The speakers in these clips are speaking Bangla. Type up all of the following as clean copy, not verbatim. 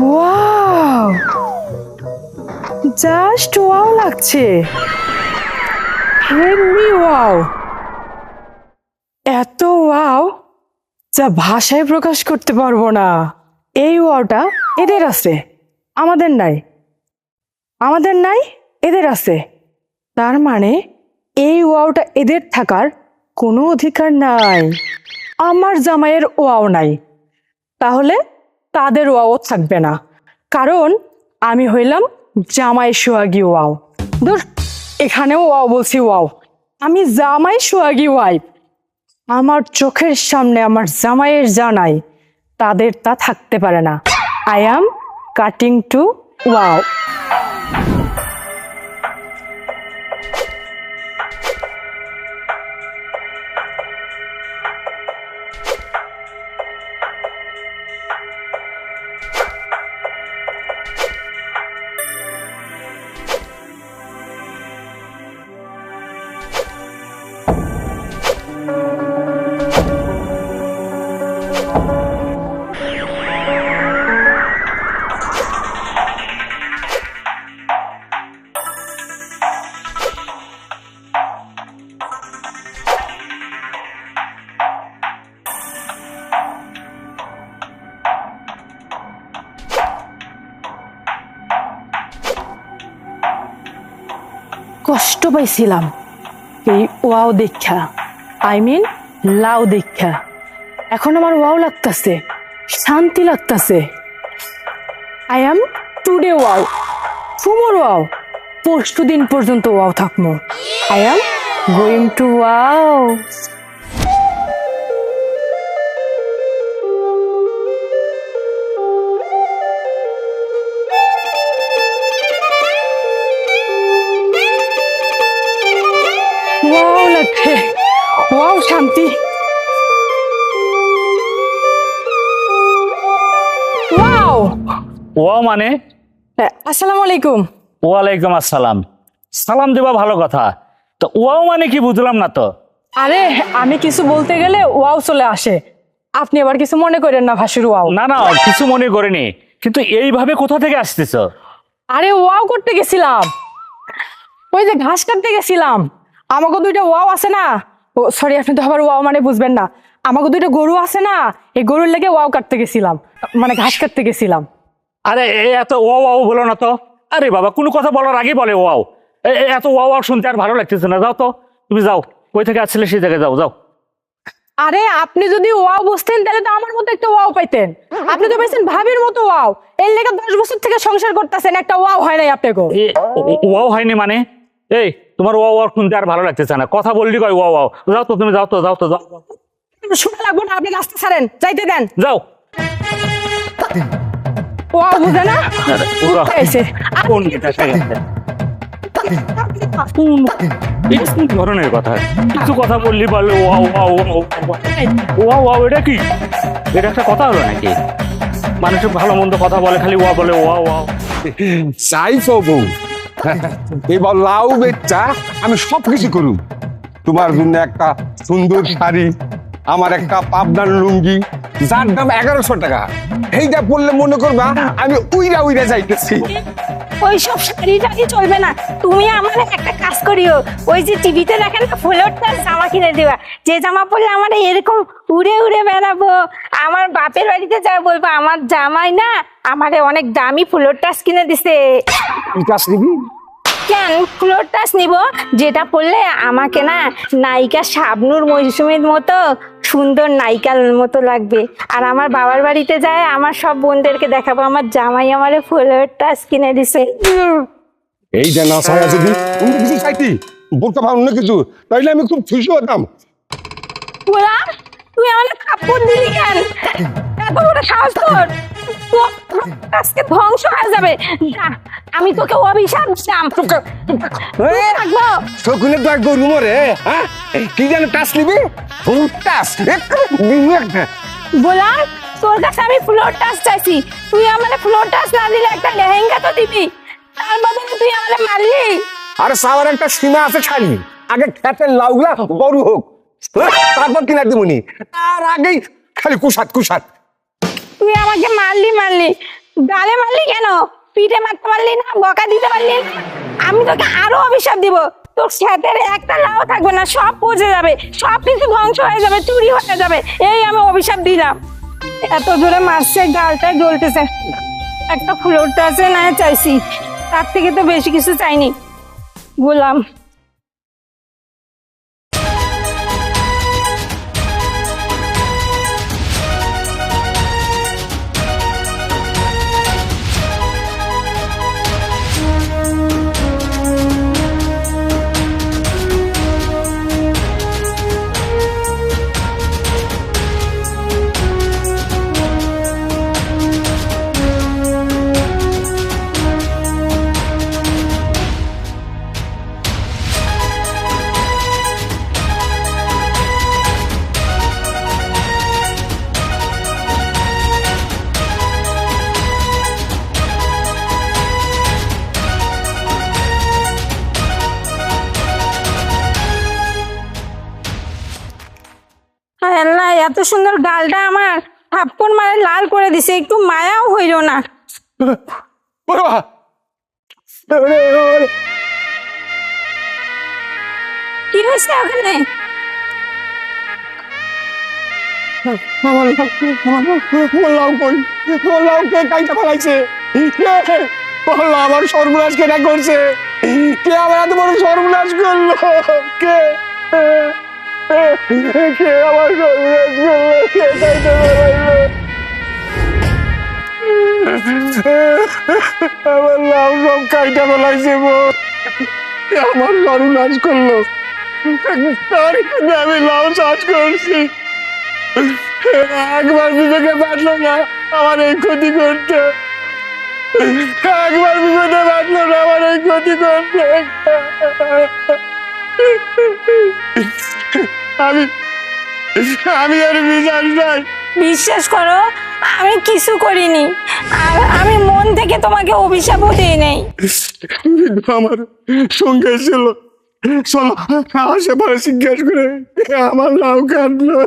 ওয়াও, জাস্ট ওয়াও লাগছে। হেভি ওয়াও, এত ওয়াও যা ভাষায় প্রকাশ করতে পারবো না। এই ওয়াওটা এদের আছে, আমাদের নাই। আমাদের নাই, এদের আছে। তার মানে এই ওয়াওটা এদের থাকার কোনো অধিকার নাই। আমার জামাইয়ের ওয়াও নাই, তাহলে তাদের ওয়াও থাকবে না, কারণ আমি হইলাম জামাই সোহাগী ওয়াও। ধুর, এখানেও ওয়াও বলছি ওয়াও। আমি জামাই সোহাগী ওয়াইফ। আমার চোখের সামনে আমার জামাইয়ের যা নাই, তাদের তা থাকতে পারে না। I am cutting to wow. কষ্ট পাইছিলাম এই ওয়াও দেখা, আই মিন লাউ দেখা। এখন আমার ওয়াও লাগতেছে, শান্তি লাগতেছে। I am today wow, tomorrow wow, পরশু দিন পর্যন্ত ওয়াও থাকবো। I am going to wow. Wow লাগছে, ওয়াও শান্তি। ওয়াও ওয়াও মানে? আসসালামু আলাইকুম। ওয়ালাইকুম আসসালাম। সালাম দেবা ভালো কথা, তো ওয়াও মানে কি বুঝলাম না তো। আরে আমি কিছু বলতে গেলে ওয়াও চলে আসে, আপনি আবার কিছু মনে করেন না ভাসুর ওয়াও। না না, কিছু মনে করিনি, কিন্তু এইভাবে কোথা থেকে আসতেছ? আরে ওয়াও করতে গেছিলাম, ওই যে ঘাস কাটতে গেছিলাম। আমাকে দুইটা ওয়াও আছে না, ও সরি, আপনি তো আবার ওয়াও মানে বুঝবেন না। আমাকে দুইটা গরু আছে না, এই গরুর লেগে ওয়াও কাটতে গেছিলাম, মানে ঘাস কাটতে গেছিলাম। আরে এত ওয়াও ওয়াও বলো না তো। আরে বাবা, কোনো কথা বলার আগে বলে ওয়াও। এত ওয়াও ওয়াও শুনতে আর ভালো লাগতেছে না। যাও তো, তুমি যাও, কই থেকে আসছিলে সেই জায়গায় যাও যাও। আরে আপনি যদি ওয়াও বুঝতেন তাহলে তো আমার মতো একটা ওয়াও পাইতেন। আপনি তো পাইছেন ভাবির মতো ওয়াও, এর লেগে 10 বছর থেকে সংসার করতেছেন, একটা ওয়াও হয় নাই আপনাকে। ওয়াও হয়নি মানে? এই তোমার ওয়াও ওয়াও শুনতে আর ভালো লাগতেছে না, কথা বললি কয় ওয়াও ওয়াও। যাও তো, তুমি যাও তো, যাও তো, যাও। শুনে লাগবো না, আপনি রাস্তা ছাড়েন, যাইতে দেন। যাও। ওয়াও বুঝে না এসে কোন গেটা গেছে? কোন ধরনের কথা? কিছু কথা বললি বলে wow wow wow wow wow. এটা কি? এটা একটা কথা হলো নাকি? মানুষ ভালো মন্দ কথা বলে, খালি ওয়া বলে ওয়াও ওয়াও। চাইছো বউ, এবার লাউ বেচা আমি সবকিছু করুম। তোমার জন্য একটা সুন্দর শাড়ি, আমার একটা পাবনার লুঙ্গি, যার দাম 1100 টাকা। এইটা বললে মনে করবা আমি উইরা উইরা যাইতেছি। ওইসব শাড়ি টাড়ি চলবে না, তুমি আমার একটা কাজ করিও। ওই যে টিভিতে দেখেন না ফুলটার জামা কিনে দেবা, যে জামা পরলে আমার এরকম উড়ে উড়ে বেড়াবো। আমার বাপের বাড়িতে যা বলবো আমার জামাই না আমারে অনেক দামি ফুলের টাস কিনে দিছে। কি কাজ নিবি? কেন ফ্লোর টাচ নিব? যেটা পড়লে আমাকে না নায়িকা শাবনূর মৌসুমীর মতো সুন্দর নায়িকার মতো লাগবে। আর আমার বাবার বাড়িতে যায় আমার সব বোনদেরকে দেখাবো আমার জামাই আমারে ফ্লোর টাচ কিনে দিছে। এই যে না ছায়া যদি অন্য কিছু চাইতি, বলতে পারো অন্য কিছু, তাইলে আমি খুব খুশি হতাম। গোলাম, তুই আমাকে কাপড় দিলি কেন? এত বড় সাহস তোর! তোর আজকে ধ্বংস হয়ে যাবে। যা, আমি তোকে অভিশাপ দিলাম। থাকবো। শকুনের তো এক গরু মরে, হ্যাঁ? কি যেন টাচ নিবি? টাচ একটা। গোলাম, তোর কাছে আমি ফ্লোর টাচ চাইছি, তুই আমার ফ্লোর টাচ না দিলে একটা লেহেঙ্গা তো দিবি, তার বদলে তুই আমার মারলি। আরে সাওয়ার একটা সীমা আছে ছাড়ি, আগে খেতের লাউগুলা বড় হোক, তারপর কিনা দিবনি, তার আগেই খালি কুসাত কুসাত। তুই আমাকে মারলি, গালে মারলি কেন? পিঠে মারতে পারলি না, বকা দিতে পারলি না? আমি তোকে আরো অভিশাপ দিব, তোর ক্ষেতের একটা লাউ থাকবে না, সব পচে যাবে, সব কিছু ধ্বংস হয়ে যাবে, চুরি হয়ে যাবে। এই আমি অভিশাপ দিলাম। এত জোরে মারছে, গালটাই জ্বলতেছে। একটা ফ্লোরটা আছে না চাইছি, তার থেকে তো বেশি কিছু চাইনি। গোলাম, আল্লাহ, এত সুন্দর গালটা আমার থাপ্পড় মারে লাল করে দিছে, একটু মায়াও হইল না। কি হয়েছে ওখানে? আমার সর্বনাশ কেনা করছে, কে আমার এত বড় সর্বনাশ করলো? কে কে আমার সর্বনাশ করলো? কে কাইটা ফেলাইলো? আমার লাউ সব কাইটা ফেলাইছে, আমার সর্বনাশ করলো। আমি লাউ চাষ করছি, একবার বিবেকে পারলো না আমার এই ক্ষতি করতে, একবার বিবেকে পারলো না আমার এই ক্ষতি করতে। আমি আর বিচার চাই। বিশ্বাস করো, আমি কিছু করিনি, আর আমি মন থেকে তোমাকে অভিশাপও দিই নাই। আমার সঙ্গে ছিল, চলো আশেপাশে জিজ্ঞাসা করে আমার লাউ কাটলো।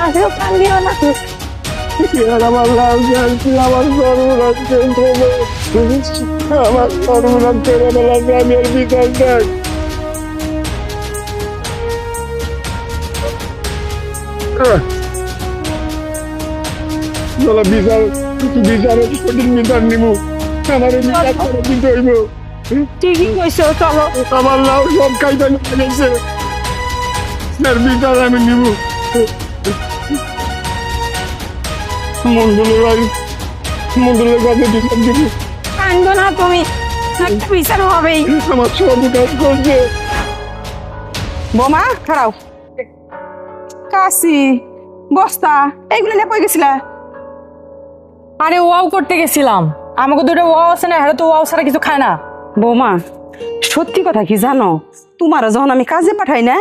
আজও কান্দিও না। আমার লাউ কাটছে, আমার সর্বনাশ করছে, আমার সর্বনাশ করে বেলাছে। আমি আর বিচার চাই। চলো বিচারের সঠিক বিচার নিব, আমার বিচার করে দিতে হইব। ঠিকই কইছো, চলো। আমার লাউ সব খাইতে গেছে, বিচার আমি নিব। মন্ডলের কাছে বিচার দিব। কান্দো না তুমি, একটা বিচার হবেই। আমার সব কাজ করছে। বোমা খারাও, কাশি বস্তা এগুলো নিয়ে কই গেছিলা? আরে ওয়াও করতে গেছিলাম, আমাকে দুটো ওয়াও আছে না, হ্যাঁ তো ওয়াও ছাড়া কিছু খায় না। বৌমা, সত্যি কথা কি জানো, তোমার যখন আমি কাজে পাঠাই না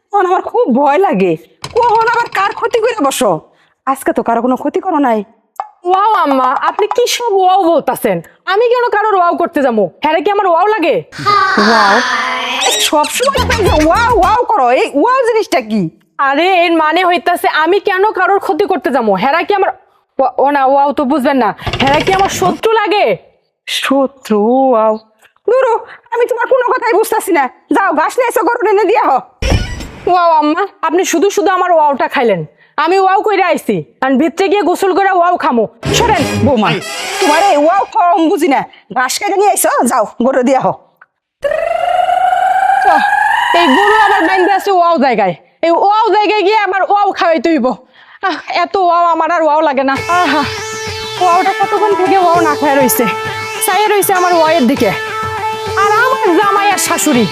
তখন আমার খুব ভয় লাগে, কখন আবার কার ক্ষতি করে বসো। আজকে তো কারো কোনো ক্ষতি করো নাই। ওয়াও আম্মা, আপনি কি সব ওয়াও বলতাছেন? আমি কেন কারোর ওয়াও করতে যাবো? হ্যাঁ কি আমার ওয়াও লাগে? ওয়াও সবসময় ওয়াও ওয়াও করো, এই ওয়াও জিনিসটা কি? আরে এর মানে হইতাছে আমি কেন কারোর ক্ষতি করতে যাবো? হ্যাঁ কি আমার ও না, ওয়াও তো বুঝবেন না, হ্যাঁ কি আমার শত্রু লাগে? শত্রু? ওয়াও দুরু, আমি তোমার কোনো কথাই বুঝতেছি না। যাও ঘাস নিয়ে এসো, গরু এনে দিয়া হো। ওয়াও আম্মা, আপনি শুধু শুধু আমার ওয়াওটা খাইলেন। আমি ওয়াও কইরা আইছি আর ভিতরে গিয়ে গোসল করে ওয়াও খামো। শোনেন বৌমা, তোমার এই ওয়াও কম বুঝি না, ঘাস কেটে নিয়ে আইসো, যাও গরু দিয়া হো। এই গরু আবার বাইন্দে আছে ওয়াও জায়গায়, এই ওয়াও জায়গায় গিয়ে আবার ওয়াও খাওয়াইতে হইব। এত ওয়াও আমার আর ওয়াও লাগে না। আহা, ওয়াওটা কতক্ষণ থেকে ওয়াও না খায় রইছে, চাইয়ে রইছে আমার ওয়াইয়ের দিকে। আর আমার জামাই আর শাশুড়ি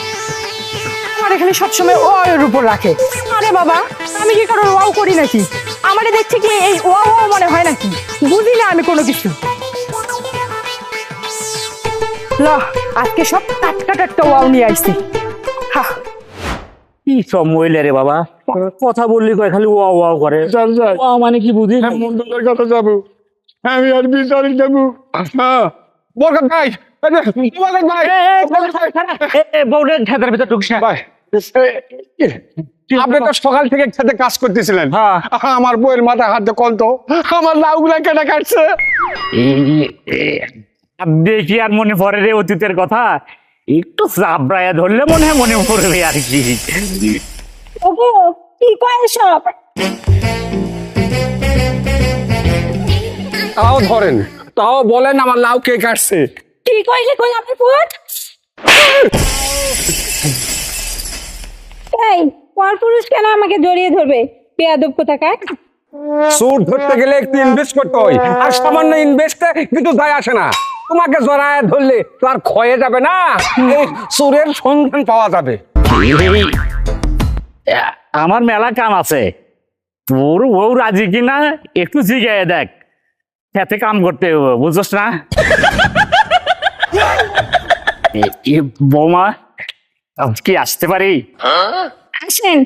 আমার এখানে সবসময় ওয়াওয়ের উপর রাখে। আরে বাবা, আমি কি কারোর ওয়াও করি নাকি? আমারে দেখছে কি এই ওয়াও ওয়াও মনে হয় নাকি? বুঝি না আমি কোনো কিছু। ল, আজকে সব টাটকা টাটকা ওয়াও নিয়ে আইছি। হা, কি সব মহিলা রে বাবা, কথা বললি কয় খালি ওয়া ওয়া করে। ওয়া মানে কি বুঝি না। মন্ডলের কথা যাবো, আমি আর বিচারি যাবো। বরকত ভাই, বরকত ভাই, বউরের খেতের ভিতর ঢুকছে। ভাই, আপনি তো সকাল থেকে খেতে কাজ করতেছিলেন। হ্যাঁ। আমার বউয়ের মাথা হাত দিয়ে কল তো, আমার লাউগুলা কেটে কাটছে। দেখি আর মনে পড়ে রে অতীতের কথা, একটু চাপড়ায়া ধরলে মনে পড়বে আর কি। ওগো, কি কয় সব? তাও ধরেন, তাও বলেন আমার লাউ কে কাটছে। কি কইলে কই আপনি পুত? এই পরপুরুষ কেন আমাকে জড়িয়ে ধরবে? বেয়াদব কোথাকার। সুর ধরতে গেলে একটু ইনভেস্ট করতে হয়, আর সামান্য ইনভেস্টে কিন্তু যায় আসে না। তোমাকে জড়ায় ধরলে তো আর ক্ষয়ে যাবে না, এই সুরের সন্ধান পাওয়া যাবে। আমার মেলা কাম আছে, তোর বউ রাজি কিনা একটু জিগায় দেখ, খেতে কাম করতে হবে, বুঝছস না? বৌমা, কি আসতে পারি? আসেন।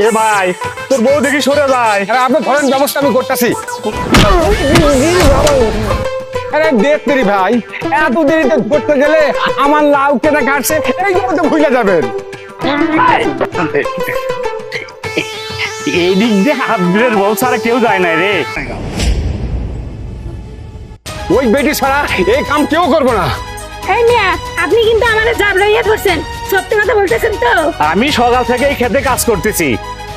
এ ভাই, তোর বউ দেখি সরে যায়। আরে আপনি ধরেন, ব্যবস্থা আমি করতেছি। আরে দেখ তেরি ভাই, এত দেরিতে ধরতে গেলে আমার লাউ কেটে কাটছে এইগুলো তো ভুলে যাবেন। এই দিক দিয়ে হাবদের বউ ছাড়া কেউ যায় না রে। ওই বেটি ছাড়া এই কাম কেউ করবো না। এই মিয়া, আপনি কিন্তু আমারে জাবরাইয়া ধরছেন, সত্যি কথা বলতেছেন তো? আমি সকাল থেকে এই খেতে কাজ করতেছি,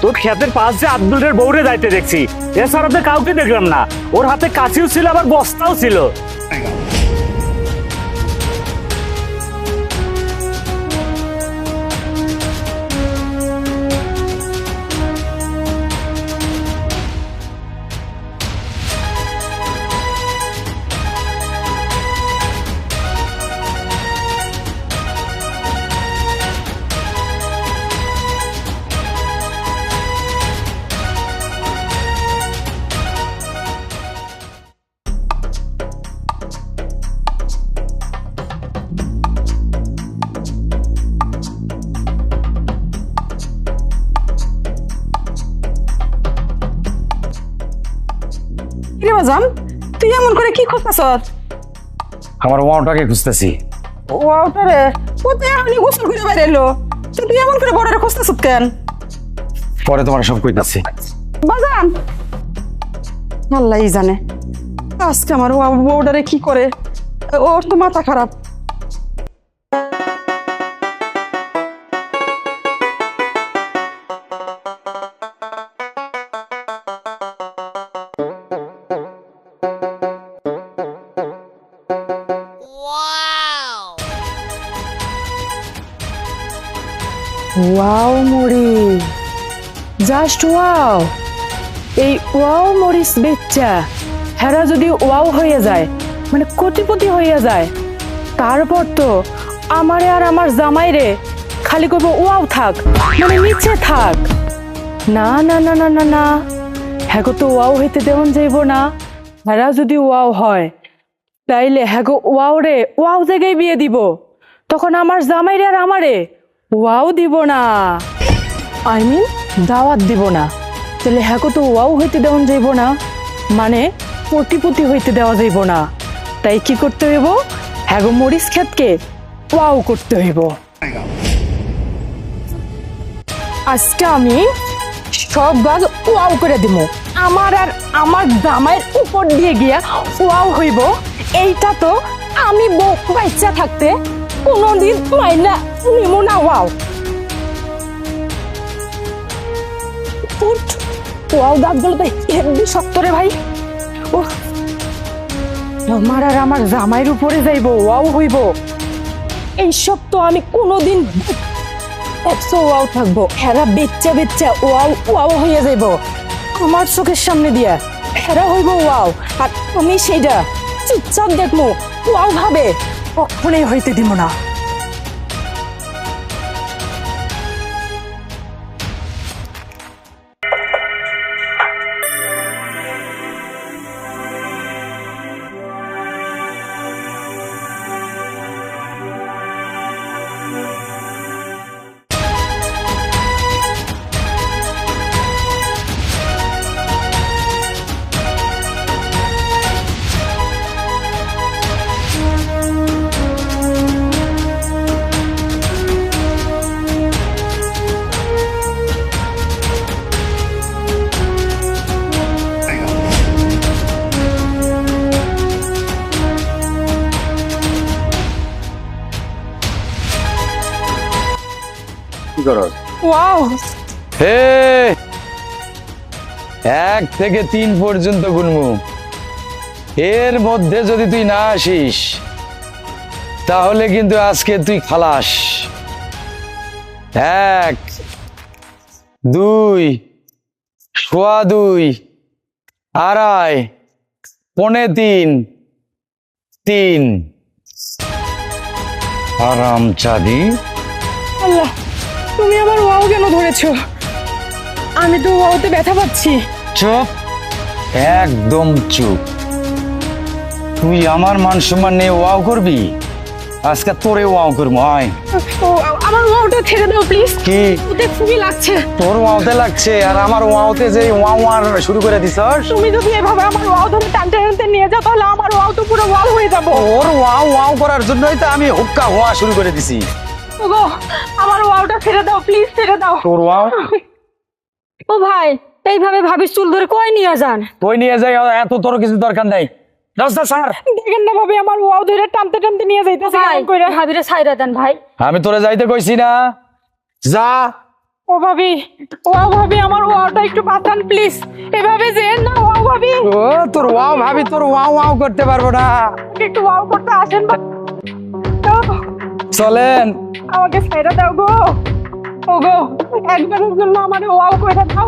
তোর ক্ষেতের পাশ দিয়ে আব্দুলের বউরে যাইতে দেখছি, এছাড়া তো কাউকে দেখলাম না। ওর হাতে কাঁচিও ছিল, আবার বস্তাও ছিল। কিরে বাজান, তুই এমন করে কি করতেছ? আমার ওয়াটাকে খুঁজতেছি। ওয়াওটা রে, ও তো এখনই গোসল করে বাইরে এলো, তুই এমন করে বড় খুঁজতেছ কেন? পরে তোমার সব কইতাছি। বাজান, আল্লাহই জানে আজকে আমার বউডারে কি করে, ওর তো মাথা খারাপ। ওয়াও মরিচ, জাস্ট ওয়াও। এই ওয়াও মরিচ বেচ্চা হেরা যদি ওয়াও হয়ে যায়, মানে কোটিপতি হয়ে যায়, তারপর তো আমারে আর আমার জামাইরে খালি করবো ওয়াও থাক, মানে নিচে থাক। না না না না না না, হ্যাগো তো ওয়াও হইতে দেওয়ান যাইব না। হেরা যদি ওয়াও হয়, তাইলে হ্যাগো ওয়াও রে ওয়াও জায়গায় বিয়ে দিব, তখন আমার জামাইরে আর আমারে ওয়াও দিব না, আই মিন দাওয়াত দিব না। তাহলে হ্যাগো তো ওয়াও হইতে দেওয়ান যাইব না, মানে কোটিপতি হইতে দেওয়া যাইব না। তাই কি করতে হইব? হ্যাগো মরিচ ক্ষেতকে ওয়াও করতে হইব। আজকে আমি সব গাছ ওয়াও করে দিব, আমার আর আমার জামাইয়ের উপর দিয়ে গিয়া ওয়াও হইব, এইটা তো আমি বউ বাচ্চা থাকতে কোনোদিন মাইনা নিমু না। ওয়াও উঠ, ওয়াও দাঁতগুলো তো হেব্বি শক্ত রে ভাই। ও আমার আর আমার জামাইয়ের উপরে যাইব, ওয়াও হইব, এইসব তো আমি কোনোদিন 100 ওয়াও থাকবো, হেরা বেচ্চা বেচ্চা ওয়াও ওয়াও হয়ে যাইব আমার চোখের সামনে দিয়া, হেরা হইব ওয়াও, আর আমি সেইটা চুপচাপ দেখবো ওয়াও ভাবে, কখনোই হইতে দিব না। কি করো? ওয়াও হে 1 থেকে 3 পর্যন্ত গুনমু, এর মধ্যে যদি তুই না আসিস তাহলে কিন্তু আজকে তুই খালাস। 1 2 সোয়া 2 আড়াই পৌনে 3 3 আরাম চাঁদি। আল্লাহ, তুমি আমার ওয়াও কেন ধরেছো? আমি তো ওয়াওতে ব্যথা পাচ্ছি। চুপ, একদম চুপ। তুই আমার মান সম্মান নিয়ে ওয়াও করবি, আজকে তোরে ওয়াও করবো। আয়, ও, আমার ওয়াওটা ছেড়ে দাও প্লিজ, কি ওতে খুবই লাগছে। তোর ওয়াওতে লাগছে আর আমার ওয়াওতে যে ওয়াও আর শুরু করে দিছস? তুমি যদি এভাবে আমার ওয়াও ধরে টানতে টানতে নিয়ে যাও তাহলে আমার ওয়াও তো পুরো ওয়াও হয়ে যাবো। ওর ওয়াও ওয়াও করার জন্যই তো আমি হুক্কা হওয়া শুরু করে দিছি। ওগো, আমার ওয়াওটা ছেড়ে দাও প্লিজ, ছেড়ে দাও। তোর ওয়াও ও ভাই, এইভাবে ভাবির চুল ধরে কই নিয়ে যান? তুই নিয়ে যাই, এত তোর কিছু দরকার নাই। রাস্তা স্যার, দেখেন না ভাবি, আমার ওয়াও ধরে টানতে টানতে নিয়ে যাইতেছে ভাই, কেমন কইরা। ভাবিরে ছাইরা দেন ভাই। আমি তোরে যাইতে কইছি না, যা। ও ভাবি, ওয়াও ভাবি, আমার ওয়াওটা একটু বাঁচান প্লিজ, এভাবে যেন না। ওয়াও ভাবি, ও তোর ওয়াও ভাবি তোর ওয়াও ওয়াও করতে পারবো না। একটু ওয়াও করতে আসেন ভাবি। চলেন, আমাকে ছাইরা দাও গো। ওগো, একবারের জন্য আমার ওয়াও কইরা দাও।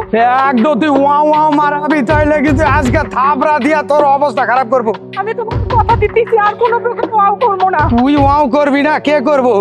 একদম তুই ওয়াও ওয়াও মারাবি তাইলে কিন্তু আজকে থাপড়া দিয়া তোর অবস্থা খারাপ করবো। আমি তোমাকে কথা দিতেছি আর কোনো প্রকার ওয়াও করবো না। তুই ওয়াও করবি না, কে করবো?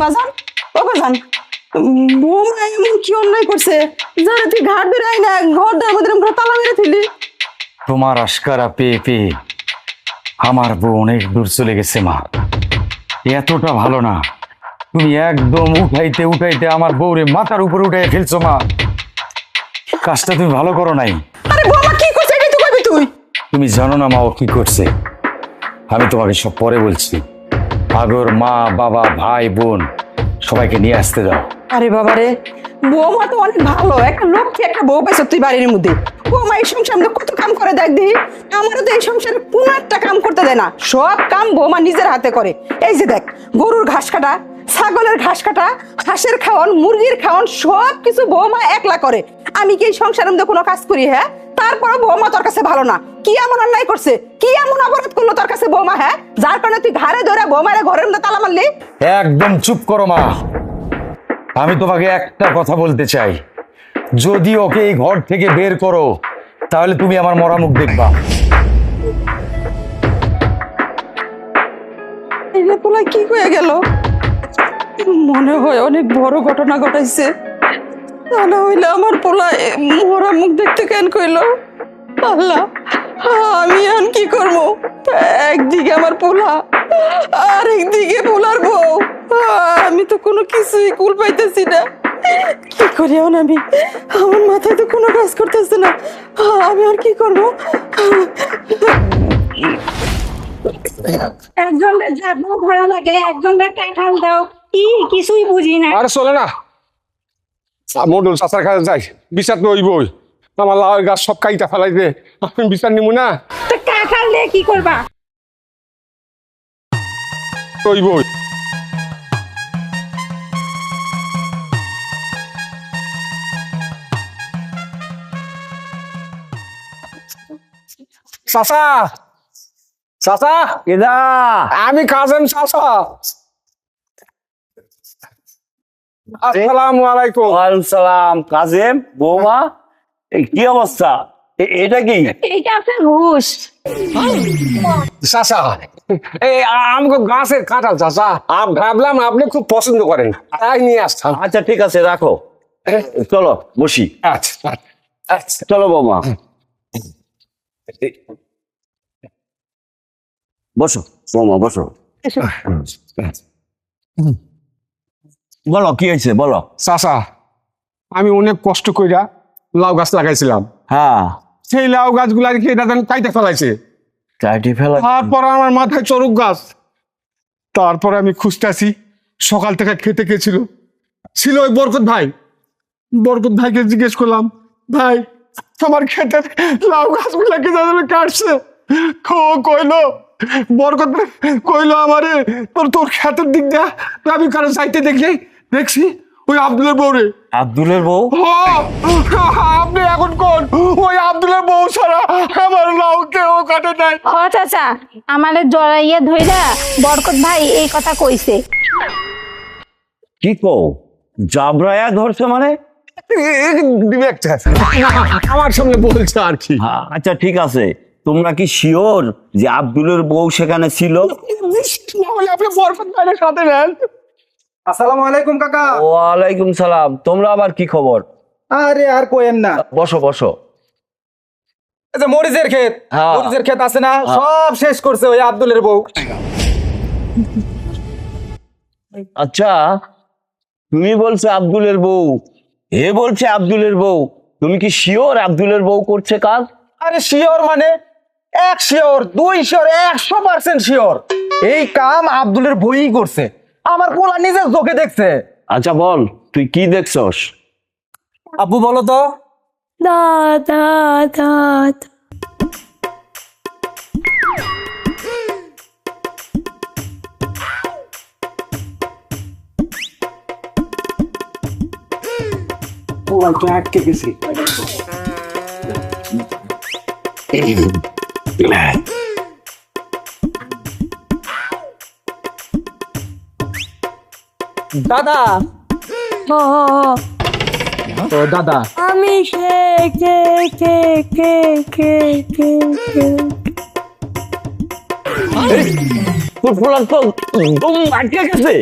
বাজান, ও বাজান, বৌমা এমন কি অন্যায় করছে যারা তুই ঘাট ধরে আই না ঘর দেওয়ার মধ্যে এরকম করে তালা মেরে ফেলি? তোমার আশকারা পেয়ে পেয়ে আমার বউ অনেক দূর চলে গেছে মা। এতটা ভালো না, তুমি একদম উঠাইতে উঠাইতে আমার বউরে মাথার উপরে উঠাই ফেলছো মা। কাজটা তুমি ভালো করো নাই। আরে বৌমা কি করছে এটাই তো কইবি তুই। তুমি জানো না মা ও কি করছে? আমি তোমাকে সব পরে বলছি। আগর মা বাবা ভাই বোন সবাইকে নিয়ে আসতে দাও। আরে বাবা রে, বৌমা তো অনেক ভালো, একটা লক্ষ্মী একটা বউ পাইছ তুই বাড়ির মধ্যে। বৌমা এই সংসার কত কাম করে দেখ দিই, আমারও তো এই সংসারে কোনো একটা কাম করতে দেয় না, সব কাম বৌমা নিজের হাতে করে। এই যে দেখ, গরুর ঘাস কাটা, ছাগলের ঘাস কাটা, হাঁসের খাওয়ান, মুরগির খাওয়ান, সব কিছু বৌমা একলা করে। আমি কি এই সংসারের মধ্যে কোনো কাজ করি? হ্যাঁ, তারপরে বৌমা তোর কাছে ভালো না। কি এমন অন্যায় করছে, কি এমন অপরাধ করলো তোর কাছে বৌমা, হ্যাঁ, যার কারণে তুই ঘাড়ে ধরে বৌমারে ঘরের মধ্যে তালা মারলি? একদম চুপ করো মা। আমি তোমাকে একটা কথা বলতে চাই, যদি ওকে এই ঘর থেকে বের করো তাহলে তুমি আমার মরা মুখ দেখবা। এটা পোলা কি হয়ে গেল? মনে হয় অনেক বড় ঘটনা ঘটাইছে। তা না হইলে আমার পোলা মরা মুখ দেখতে কেন কইলো? আল্লাহ, আমি এখন কি করবো? একদিকে আমার পোলা আর একদিকে পোলার বউ, আমি তো কোনো কিছুই কুল পাইতেছি না। কি করি এখন আমি? আমার মাথায় তো কোনো কাজ করতেছে না, আমি আর কি করবো? একজনের যাবো ভালো লাগে, একজনের কাঁঠাল দাও, কি কিছুই বুঝি না। আরে চলে না, মডুল চাচার কাছে যাই, বিচার তো ওইবই। আমার লাউয়ের গাছ সব কাইটা ফেলাই দে, আমি বিচার নিব না। তো কাঁঠাল দিয়ে কি করবা? ওইবই। চাচা, চাচা, এদা আমি কাজেম চাচা। আসসালামু আলাইকুম। ওয়ালাইকুম সালাম। কাজেম, বৌমা, কি অবস্থা? এটা কি? এইটা আপনার ঘুষ। চাচা, এই আমাকে গাছের কাঁঠাল চাচা, ভাবলাম আপনি খুব পছন্দ করেন, তাই নিয়ে আসতাম। আচ্ছা ঠিক আছে, রাখো। চলো বসি। আচ্ছা আচ্ছা। চলো বৌমা, বসো বৌমা, বসো। বলো কি হয়েছে, বলো। চাচা, আমি অনেক কষ্ট কইরা লাউ গাছ লাগাইছিলাম, হ্যাঁ, সেই লাউ গাছগুলা কি কাইতে ফেলাইছে। চাইটি ফেলা। তারপর আমার মাথায় চরক গাছ। তারপরে আমি খুঁজতেছি, সকাল থেকে খেতে গেছিল, ছিল ওই বরকত ভাই। বরকত ভাইকে জিজ্ঞেস করলাম, ভাই আমার খেতে লাউ গাছগুলাকে যাদের কাটছে। কইলো বরকত ভাই কইলো আমারে, তোর খেতের দিক দিয়া আমি কারো চাইতে দেখছি ওই আব্দুলের বউরে। আব্দুলের বউ? আপনি এখন কোন ওই আব্দুলের বউ ছাড়া আমার লাউ কেউ কাটে নাই। ও চাচা, আমাদের জড়াইয়া ধইরা বরকত ভাই এই কথা কইছে। কি কও, জাবরায়া ধরছে মানে? আমার সামনে বলছে আর কি। আচ্ছা ঠিক আছে, তোমরা কি শিওর যে আব্দুলের বউ সেখানে ছিল? আপনি বরকত ভাইয়ের সাথে নেন। আসসালামু আলাইকুম কাকা। ওয়ালাইকুম সালাম। তোমরা আবার কি খবর? আরে আর কোয়েন না, বসো বসো। এই যে মরিচের ক্ষেত, হ্যাঁ। মরিচের ক্ষেত আছে না, সব শেষ করছে ওই আব্দুলের বউ। আচ্ছা, তুমি বলছো আব্দুলের বউ, এ বলছে আব্দুলের বউ, তুমি কি শিওর আব্দুলের বউ করছে কাজ? আরে শিওর মানে 1 শিওর, 2 শিওর, 100% শিওর। এই কাম আব্দুলের বউই করছে, আমার পোলা নিজের চোখে দেখছে। আচ্ছা বল, তুই কি দেখছস? আব্বু বলো তো। আটকে গেছি। দাদা, ও দাদা, আমি ফুটফুলার তো দম আটকে গেছে।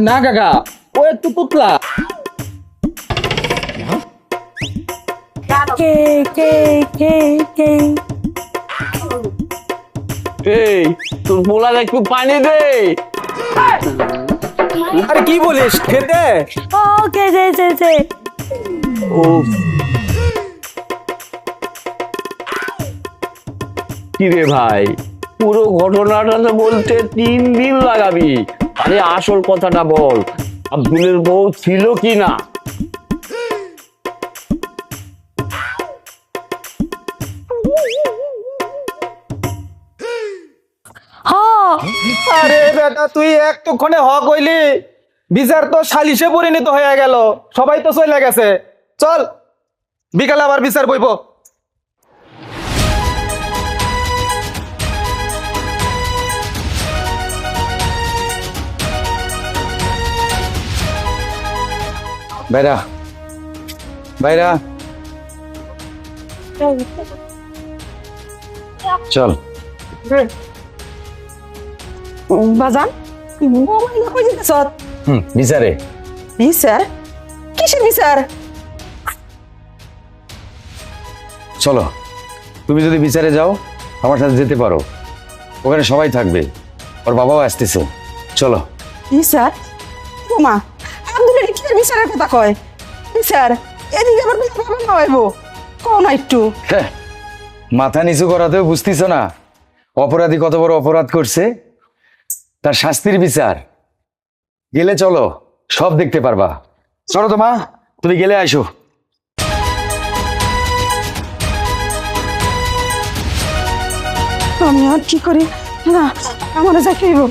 না কাকা, ও একটু পুতলা। এই তোর পোলার একটু পানি দে। আরে কি বলিস, খেতে? ও কি রে ভাই, পুরো ঘটনাটা তো বলতে 3 দিন লাগাবি। আরে আসল কথাটা বল, আব্দুলের বউ ছিল কি না? আরে বেটা, তুই একটুক্ষণে কইলি, বিচার তো সালিশে পরিণত হয়ে গেল, সবাই তো চলে গেছে। চল বিকালে আবার বিচার বইব। বাইরা বাইরা চল। বাজান বৌমাই না কই যেতেছ? বিচারে বিচার? কিসের বিচার? চলো, তুমি যদি বিচারে যাও আমার সাথে যেতে পারো, ওখানে সবাই থাকবে, ওর বাবাও আসতেছে। চলো। বিচার? বৌমা আব্দুলের কি বিচারের কথা কয়? বিচার এদিকে আবার বাবা না হইব, কও না একটু। হ্যাঁ, মাথা নিচু করাতেও বুঝতেছ না অপরাধী কত বড় অপরাধ করছে, তার শাস্তির বিচার। গেলে চলো, সব দেখতে পারবা। চলো তো মা, তুমি গেলে আসো। আমি আর কি করি না, আমার যাইতে হইব।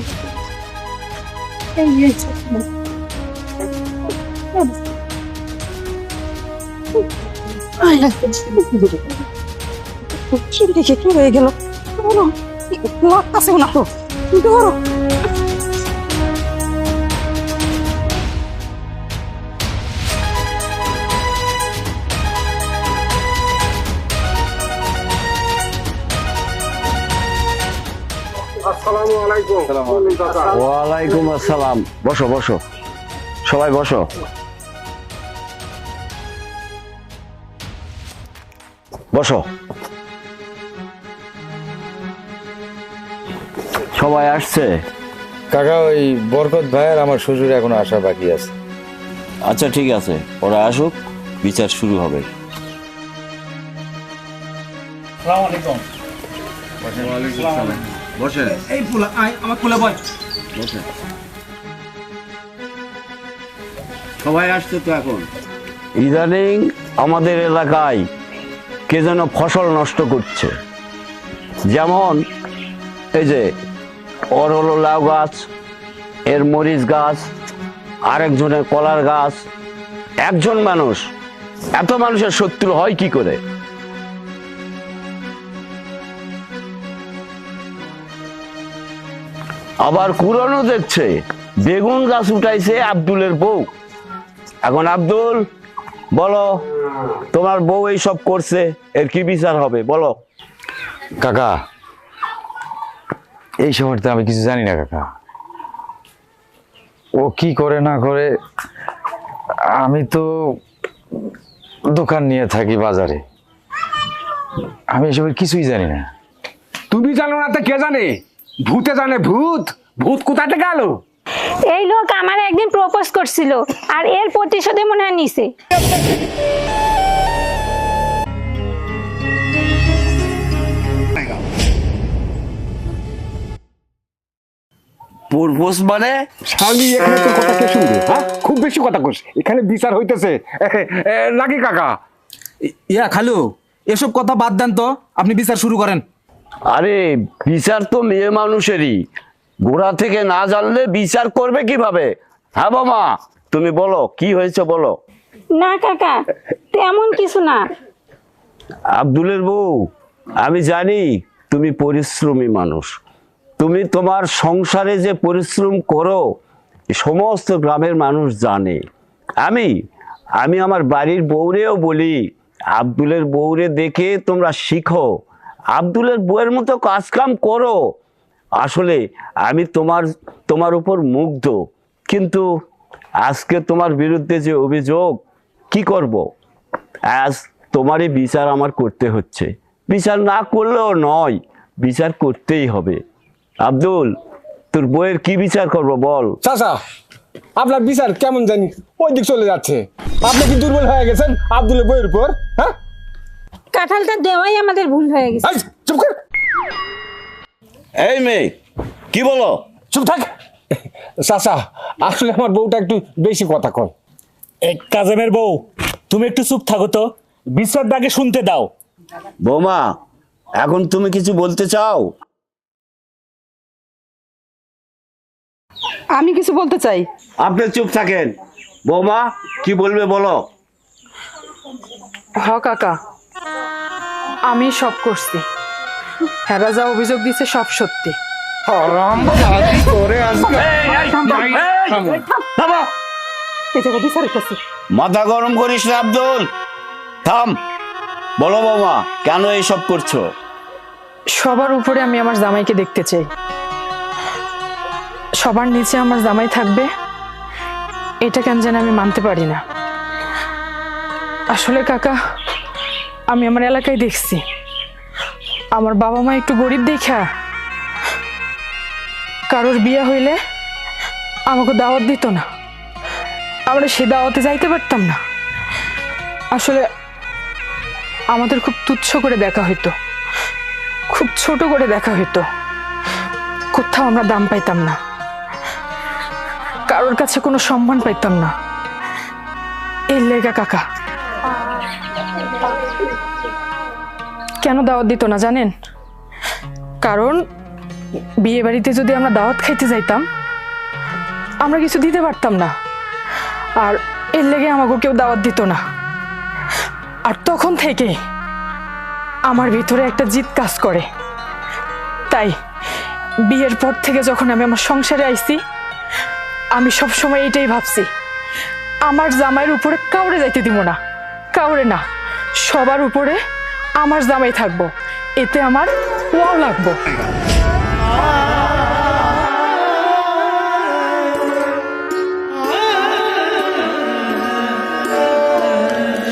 কি দেখে কি হয়ে গেল? লাগতেছে না তো, ধরো। ওয়ালাইকুম আসসালাম। বসো বসো, সবাই বসো। বসো, সবাই আসছে? কাকা, ওই বরকত ভাই আর আমার শ্বশুর এখনো আসা বাকি আছে। আচ্ছা ঠিক আছে, ওরা আসুক, বিচার শুরু হবে। বসেন। সবাই আসছে তো এখন। ইদানিং আমাদের এলাকায় কে যেন ফসল নষ্ট করছে। যেমন এই যে ওর হলো লাউ গাছ, এর মরিচ গাছ, আরেকজনের কলার গাছ। একজন মানুষ এত মানুষের শত্রু হয় কি করে? আবার কুরআনও দেখছে বেগুন গাছ উঠাইছে আব্দুলের বউ। এখন আব্দুল, বলো, তোমার বউ এই সব করছে, এর কি বিচার হবে বলো? কাকা, এই সময়তে আমি কিছু জানি না কাকা, ও কি করে না করে। আমি তো দোকান নিয়ে থাকি বাজারে, আমি এসবের কিছুই জানি না। তুমি জানো না তো কে জানে? ভূতে জানে, ভূত। ভূত কোথা থেকে গেল? এই লোক আমার একদিন প্রপোজ করছিল, আর এর প্রতিশোধে মনে হয় নিছে। পূর্বস মানে? শালি, এখানে তোর কথা কে শুনবে? হ্যাঁ, খুব বেশি কথা কস। এখানে বিচার হইতেছে নাকি কাকা? ইয়া খালু, এসব কথা বাদ দেন তো, আপনি বিচার শুরু করেন। আরে বিচার তো মেয়ে মানুষেরই, গোড়া থেকে না জানলে বিচার করবে কিভাবে? হ্যাঁ বাবা, তুমি বলো কি হয়েছে বলো। না কাকা, তেমন কিছু না। আব্দুলের বউ, আমি জানি তুমি পরিশ্রমী মানুষ, তুমি তোমার সংসারে যে পরিশ্রম করো সমস্ত গ্রামের মানুষ জানে। আমি আমার বাড়ির বউরেও বলি, আব্দুলের বউরে দেখে তোমরা শিখো, আব্দুলের বউয়ের মতো কাজ কাম করো। আসলে আমি তোমার উপর মুগ্ধ, কিন্তু আজকে তোমার বিরুদ্ধে যে অভিযোগ, কি করব? আজ তোমারই বিচার আমার করতে হচ্ছে, বিচার না করলেও নয়, বিচার করতেই হবে। আব্দুল, তোর বউয়ের কি বিচার করবো বল? চাচা, আপনার বিচার কেমন জানি ওই দিক চলে যাচ্ছে। আপনি কি দুর্বল হয়ে গেছেন আব্দুলের বইয়ের উপর? হ্যাঁ, কাঁঠালটা দেওয়াই আমাদের ভুল হয়ে গেছে। এই, চুপ কর। এই মেয়ে, কি বলো? চুপ থাক। চাচা, আসলে আমার বউটা একটু বেশি কথা কয়। এক কাজের বউ, তুমি একটু চুপ থাকো তো, বিচারটা আগে শুনতে দাও। বৌমা, এখন তুমি কিছু বলতে চাও? আমি কিছু বলতে চাই। আপনি চুপ থাকেন। বৌমা, কি বলবে বলো? হ কাকা, আমি সব করছি। হেরা যা অভিযোগ দিছে সব সত্যি। এই জায়গা বিচার করছি। মাথা গরম করিস না আব্দুল, থাম। বলো বৌমা, কেন এইসব করছো? সবার উপরে আমি আমার জামাইকে দেখতে চাই, সবার নিচে আমার জামাই থাকবে, এটা কেন যেন আমি মানতে পারি না। আসলে কাকা, আমি আমার এলাকায় দেখছি আমার বাবা মা একটু গরিব দেখা কারোর বিয়ে হইলে আমাকে দাওয়াত দিত না, আমরা সে দাওয়াতে যাইতে পারতাম না। আসলে আমাদের খুব তুচ্ছ করে দেখা হইতো, খুব ছোট করে দেখা হইতো, কোথাও আমরা দাম পাইতাম না, কারোর কাছে কোনো সম্মান পাইতাম না। এই লেগা কাকা কেন দাওয়াত দিত না জানেন? কারণ বিয়ে বাড়িতে যদি আমরা দাওয়াত খাইতে যাইতাম আমরা কিছু দিতে পারতাম না, আর এর লেগে আমাকে কেউ দাওয়াত দিত না। আর তখন থেকে আমার ভিতরে একটা জিদ কাজ করে। তাই বিয়ের পর থেকে যখন আমি আমার সংসারে আইছি, আমি সবসময় এটাই ভাবছি, আমার জামাইয়ের উপরে কাউরে যাইতে দিব না, কাউরে না, সবার উপরে আমার জামাই থাকবো, এতে আমার ওয়াও লাগবো।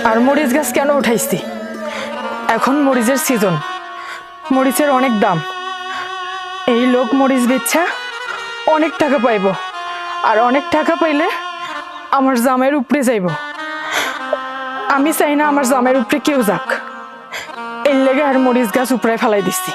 আর মরিচ গাছ কেন উঠাইছি? এখন মরিচের সিজন, মরিচের অনেক দাম। এই লোক মরিচ বেচা অনেক টাকা পাইব, আর অনেক টাকা পাইলে আমার জামাইয়ের উপরে যাইব। আমি চাই না আমার জামাইয়ের উপরে কেউ যাক, এর লেগে আর মরিচ গাছ উপরে ফেলাই দিচ্ছি।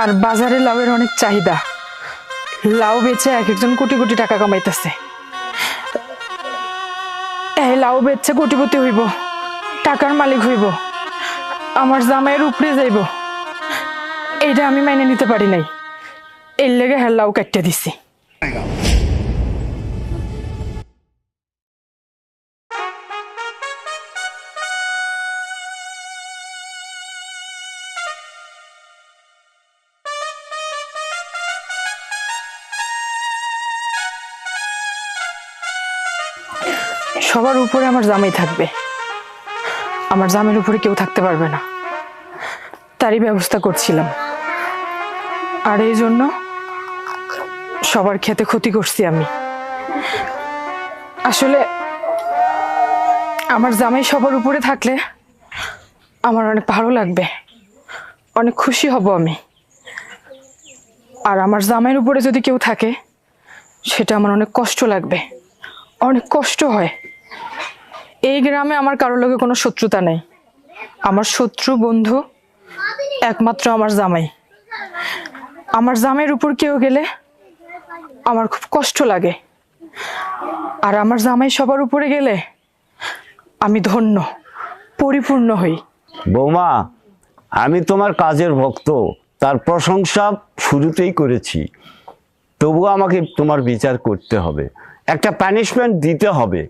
আর বাজারে লাউয়ের অনেক চাহিদা, লাউ বেচে এক একজন কোটি কোটি টাকা কামাইতেছে। এই লাউ বেচে কোটিপতি হইব, টাকার মালিক হইব, আমার জামাইয়ের উপরে যাইব, এইটা আমি মাইনে নিতে পারি নাই, এর লেগে হ্যাঁ লাউ কাটতে দিছি। সবার উপরে আমার জামাই থাকবে, আমার জামাইয়ের উপরে কেউ থাকতে পারবে না, তারই ব্যবস্থা করছিলাম। আর এই জন্য সবার খেতে ক্ষতি করছি আমি। আসলে আমার জামাই সবার উপরে থাকলে আমার অনেক ভালো লাগবে, অনেক খুশি হব আমি। আর আমার জামাইয়ের উপরে যদি কেউ থাকে সেটা আমার অনেক কষ্ট লাগবে, অনেক কষ্ট হয়। এই গ্রামে আমার কারোর লগে কোনো শত্রুতা নেই, আমার শত্রু বন্ধু একমাত্র আমার জামাই। আমার জামাইয়ের উপর কেউ গেলে আমার খুব কষ্ট লাগে, আর আমার জামাই সবার উপরে গেলে আমি ধন্য, পরিপূর্ণ হই। বৌমা, আমি তোমার কাজের ভক্ত, তার প্রশংসা শুরুতেই করেছি, তবুও আমাকে তোমার বিচার করতে হবে, একটা পানিশমেন্ট দিতে হবে।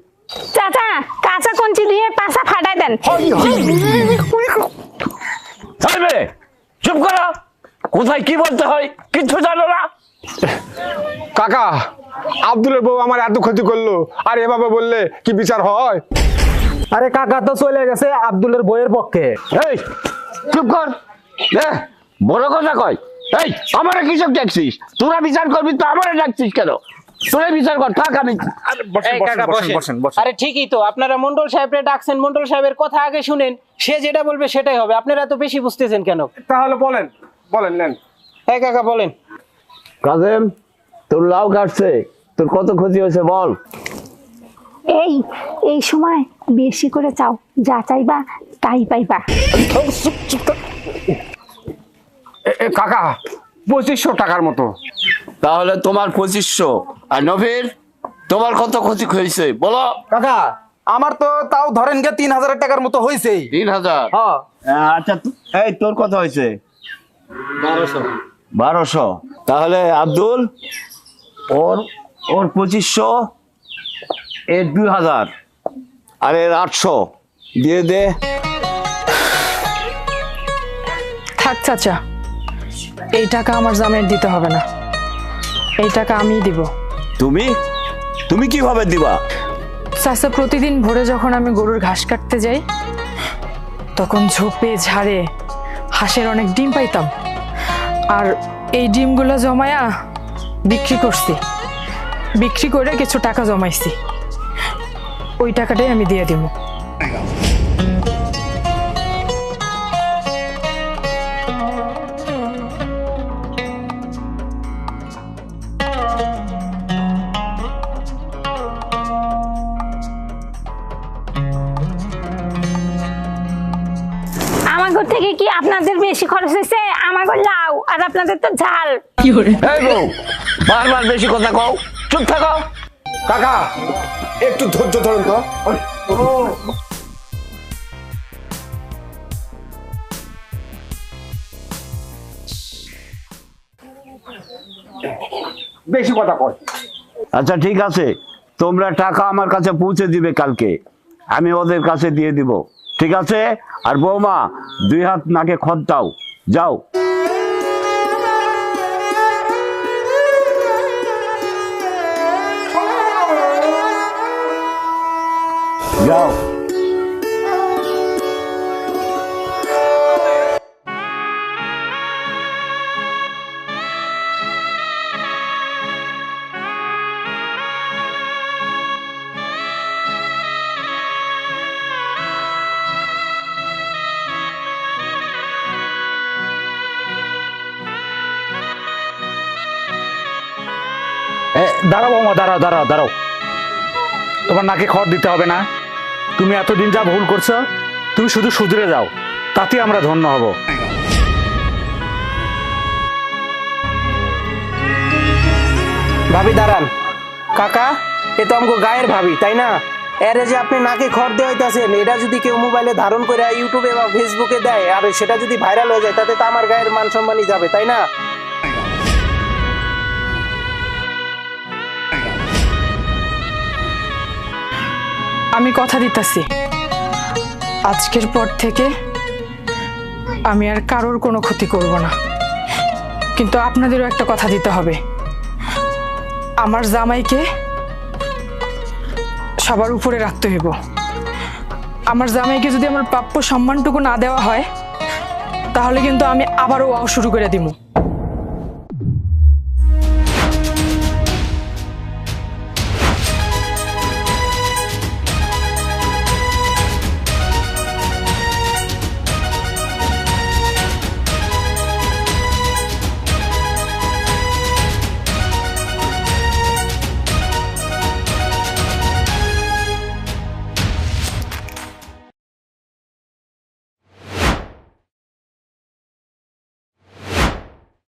চাচা, কাঁচা কঞ্চি দিয়ে পাছা ফাটাই দেন। চুপ করো, কোথায় কি বলতে হয় কিছু জানো না? কাকা, আব্দুলের বউ আমার এত ক্ষতি করলো, আর এভাবে বললে কি বিচার হয়? আরে কাকা তো চলে গেছে আব্দুলের বইয়ের পক্ষে। এই চুপ কর, বড় কথা কয়। এই আমারে কিসব ডাকছিস? তোরা বিচার করবি তো আমারে ডাকছিস কেন? তোরা বিচার কর, থাক। আমি আরে ঠিকই তো, আপনারা মন্ডল সাহেবরে ডাকছেন, মন্ডল সাহেবের কথা আগে শুনেন, সে যেটা বলবে সেটাই হবে। আপনারা তো বেশি বুঝতেছেন কেন? তাহলে বলেন, বলেন নেন। হ্যাঁ কাকা বলেন। কাজেম, তোর লাউ কাটছে, তোর কত ক্ষতি হয়েছে বল। এই সময় বেশি করে চাও, যা চাইবা তাই পাইবা। কাকা 2500 টাকার মতো। তাহলে তোমার 2500, আর নবীর তোমার কত ক্ষতি হয়েছে বলো। কাকা আমার তো তাও ধরেন গে 3,000 টাকার মতো হয়েছে। 3,000? হ্যাঁ। আচ্ছা এই তোর কত হয়েছে? 1200। তাহলে আব্দুল ওর 2500, এর 2000, আর এর 800 দিয়ে দে। থাক চাচা, এই টাকা আমার জামাইয়ের দিতে হবে না, এই টাকা আমিই দিব। তুমি কিভাবে দিবা? চাচা, প্রতিদিন ভোরে যখন আমি গরুর ঘাস কাটতে যাই তখন ঝোপে ঝাড়ে হাঁসের অনেক ডিম পাইতাম, আর এই ডিমগুলো জমায়া বিক্রি করছি, বিক্রি করে কিছু টাকা জমাইছি, ওই টাকাটাই আমি দিয়ে দিব। আমাগো থেকে কি আপনাদের বেশি খরচ হয়েছে? আমাগো লাউ আর আপনাদের তো ঝাল। এই বউ, বারবার বেশি কথা কও, চুপ থাকো। কাকা একটু ধৈর্য ধরুন তো। বেশি কথা কয়। আচ্ছা ঠিক আছে, তোমরা টাকা আমার কাছে পৌঁছে দিবে কালকে, আমি ওদের কাছে দিয়ে দিব, ঠিক আছে? আর বৌমা 2 হাত নাকে খত দাও, যাও। যাও। দাঁড়াও বৌমা, দাঁড়াও দাঁড়াও দাঁড়াও, তোমার নাকে খড় দিতে হবে না। তুমি এতদিন যা ভুল করছো তুমি শুধু শুধরে যাও, তাতে আমরা ধন্য হব। ভাবি দাঁড়ান। কাকা, এ তো আমাকে গায়ের ভাবি, তাই না? এরে যে আপনি নাকে খড় দিয়ে হইতাছেন, এটা যদি কেউ মোবাইলে ধারণ করে ইউটিউবে বা ফেসবুকে দেয় আর সেটা যদি ভাইরাল হয়ে যায়, তাতে তো আমার গায়ের মান সম্মানই যাবে, তাই না? আমি কথা দিতেছি, আজকের পর থেকে আমি আর কারোর কোনো ক্ষতি করব না, কিন্তু আপনাদেরও একটা কথা দিতে হবে, আমার জামাইকে সবার উপরে রাখতে হইব। আমার জামাইকে যদি আমার প্রাপ্য সম্মানটুকু না দেওয়া হয় তাহলে কিন্তু আমি আবারও শুরু করে দিব।